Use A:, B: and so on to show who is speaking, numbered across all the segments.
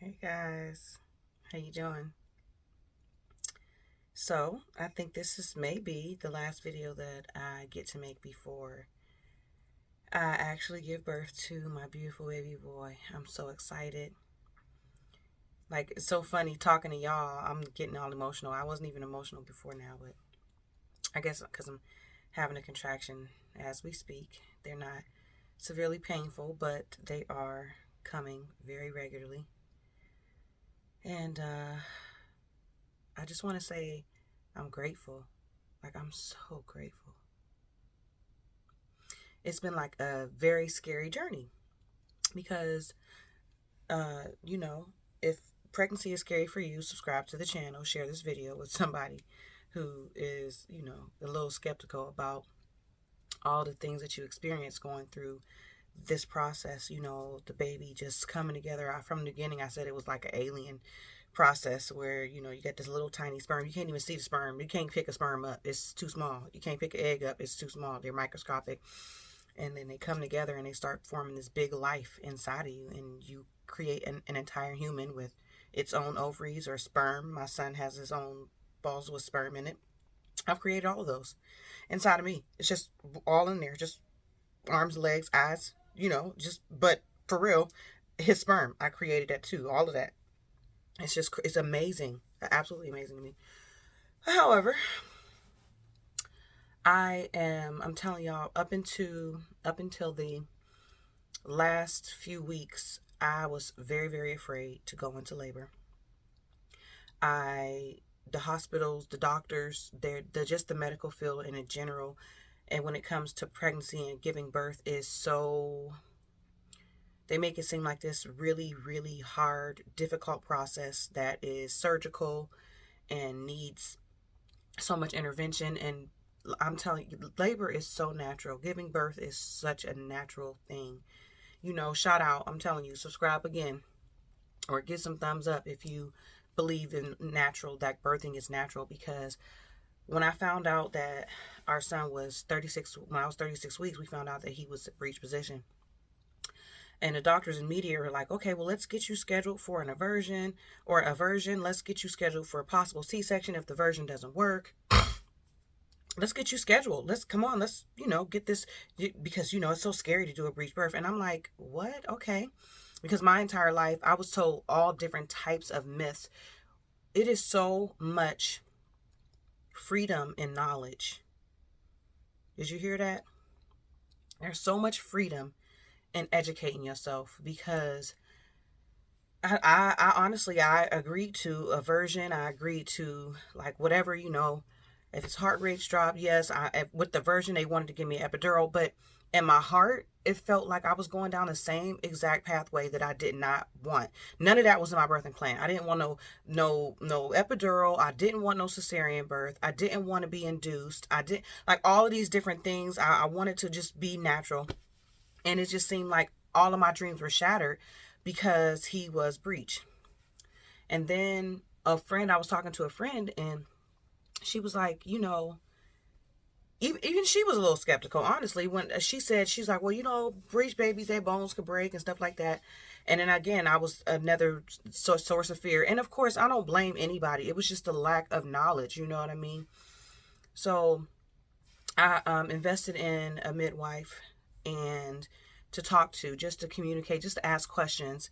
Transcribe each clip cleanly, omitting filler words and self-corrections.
A: Hey guys, how you doing? So, I think this is maybe the last video that I get to make before I actually give birth to my beautiful baby boy. I'm so excited. Like, it's so funny talking to y'all. I'm getting all emotional. I wasn't even emotional before now, but I guess because I'm having a contraction as we speak. They're not severely painful, but they are coming very regularly. And I just want to say I'm grateful. Like, I'm so grateful. It's been like a very scary journey because, you know, if pregnancy is scary for you, subscribe to the channel, share this video with somebody who is, a little skeptical about all the things that you experience going through this process. The baby just coming together. From the beginning, I said it was like an alien process where, you get this little tiny sperm. You can't even see the sperm. You can't pick a sperm up. It's too small. You can't pick an egg up. It's too small. They're microscopic. And then they come together and they start forming this big life inside of you, and you create an entire human with its own ovaries or sperm. My son has his own balls with sperm in it. I've created all of those inside of me. It's just all in there, just arms, legs, eyes, but for real, his sperm, I created that too, all of that. It's amazing, absolutely amazing to me. However, I'm telling y'all, up until the last few weeks, I was very, very afraid to go into labor. The hospitals, the doctors, they're just the medical field in general. And when it comes to pregnancy and giving birth they make it seem like this really, really hard, difficult process that is surgical and needs so much intervention. And I'm telling you, labor is so natural. Giving birth is such a natural thing. Shout out. I'm telling you, subscribe again or give some thumbs up if you believe in that birthing is natural. Because when I found out that our son was 36, when I was 36 weeks, we found out that he was breech position. And the doctors and media were like, okay, well, let's get you scheduled for an aversion or aversion. Let's get you scheduled for a possible C-section if the version doesn't work. Let's get you scheduled. Let's get this, because, it's so scary to do a breech birth. And I'm like, what? Okay. Because my entire life, I was told all different types of myths. It is so much freedom in knowledge. Did you hear that? There's so much freedom in educating yourself, because I honestly, I agreed to aversion. I agreed to like whatever, if it's heart rate's dropped, yes. With the version, they wanted to give me an epidural, but in my heart, it felt like I was going down the same exact pathway that I did not want. None of that was in my birthing plan. I didn't want no epidural. I didn't want no cesarean birth. I didn't want to be induced. I didn't like all of these different things. I wanted to just be natural. And it just seemed like all of my dreams were shattered because he was breech. And then I was talking to a friend, and she was like, even she was a little skeptical, honestly, when she said, she's like, well, breech babies, their bones could break and stuff like that. And then again, I was another source of fear. And of course, I don't blame anybody. It was just a lack of knowledge. You know what I mean? So I invested in a midwife and to talk to, just to communicate, just to ask questions.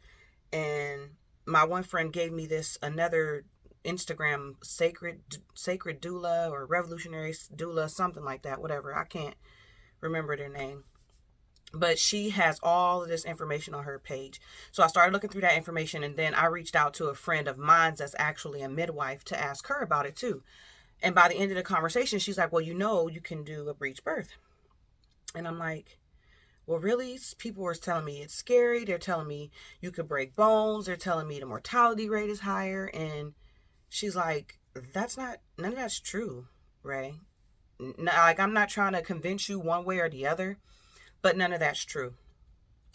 A: And my one friend gave me another Instagram, sacred doula or revolutionary doula, something like that, whatever. I can't remember their name. But she has all of this information on her page. So I started looking through that information, and then I reached out to a friend of mine that's actually a midwife to ask her about it too. And by the end of the conversation, she's like, well, you can do a breech birth. And I'm like, well, really? People were telling me it's scary. They're telling me you could break bones. They're telling me the mortality rate is higher. And she's like, none of that's true, Ray. Like, I'm not trying to convince you one way or the other, but none of that's true.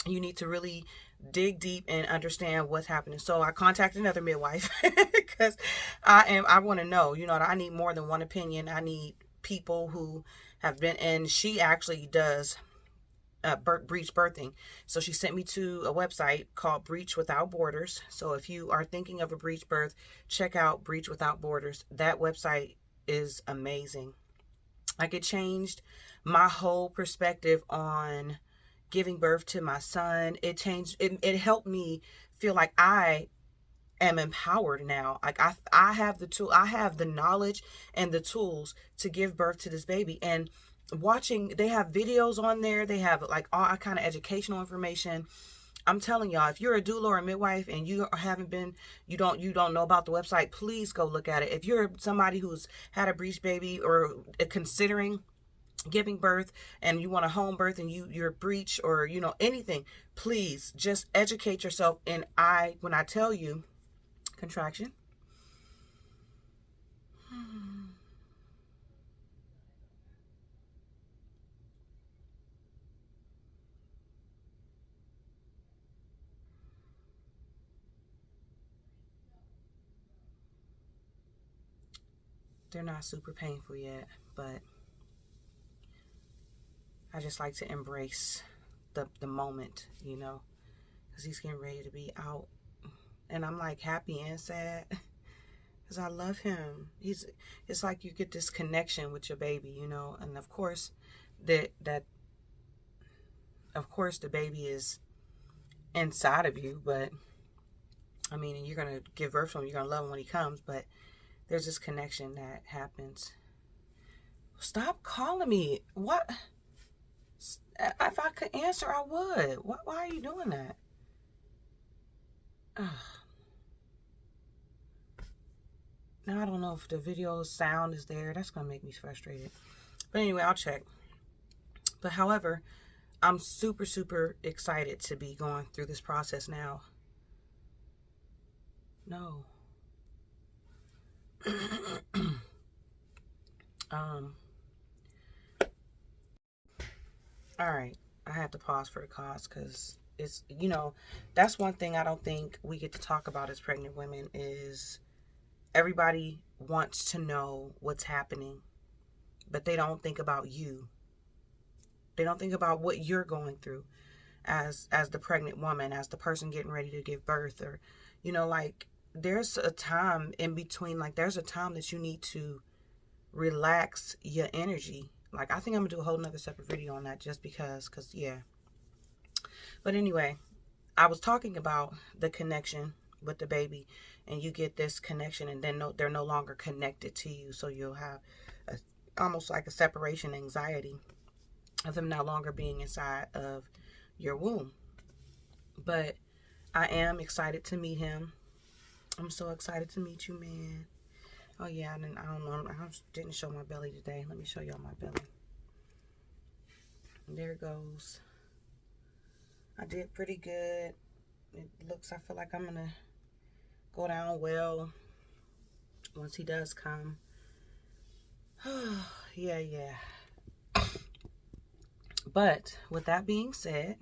A: You need to really dig deep and understand what's happening. So I contacted another midwife because I want to know, I need more than one opinion. I need people who have been, and she actually does breech birthing. So she sent me to a website called Breech Without Borders. So if you are thinking of a breech birth, check out Breech Without Borders. That website is amazing. Like, it changed my whole perspective on giving birth to my son. It changed, it helped me feel like I am empowered now. Like, I have the tool, I have the knowledge and the tools to give birth to this baby. And watching, they have videos on there, they have like all kind of educational information. I'm telling y'all, if you're a doula or a midwife and you haven't been, you don't know about the website, please go look at it. If you're somebody who's had a breech baby or considering giving birth and you want a home birth and you're breech or anything, please just educate yourself. And when I tell you, contraction, they're not super painful yet, but I just like to embrace the moment, because he's getting ready to be out. And I'm like happy and sad because I love him. It's like you get this connection with your baby, and of course the baby is inside of you, but I mean, you're going to give birth to him, you're going to love him when he comes, but there's this connection that happens. Stop calling me. What? If I could answer, I would. Why are you doing that? Now I don't know if the video sound is there. That's going to make me frustrated. But anyway, I'll check. But however, I'm super, super excited to be going through this process now. No. All right. I had to pause for the cause because it's, that's one thing I don't think we get to talk about as pregnant women is everybody wants to know what's happening, but they don't think about you. They don't think about what you're going through as the pregnant woman, as the person getting ready to give birth, or, like there's a time in between, like there's a time that you need to relax your energy. Like, I think I'm gonna do a whole nother separate video on that just because yeah. But anyway, I was talking about the connection with the baby, and you get this connection and then they're no longer connected to you. So you'll have almost like a separation anxiety of them no longer being inside of your womb. But I am excited to meet him. I'm so excited to meet you, man. Oh yeah, I don't know. I didn't show my belly today. Let me show y'all my belly. There it goes. I did pretty good. It looks, I feel like I'm gonna go down well once he does come. Yeah. But with that being said,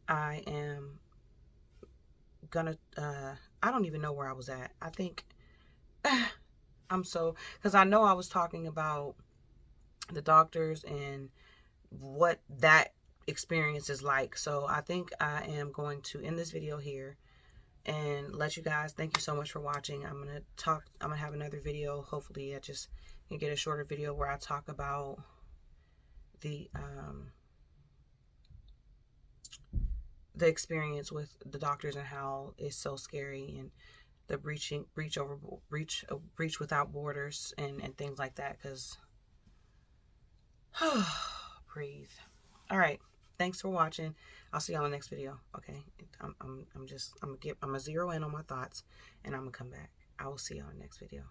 A: I am gonna, I don't even know where I was at. I think because I know I was talking about the doctors and what that experience is like. So I think I am going to end this video here and let you guys, thank you so much for watching. I'm gonna have another video. Hopefully I just can get a shorter video where I talk about the experience with the doctors and how it's so scary, and the breech without borders and things like that. Because breathe. All right, thanks for watching. I'll see y'all in the next video. Okay, I'm gonna zero in on my thoughts and I'm gonna come back. I will see y'all in the next video.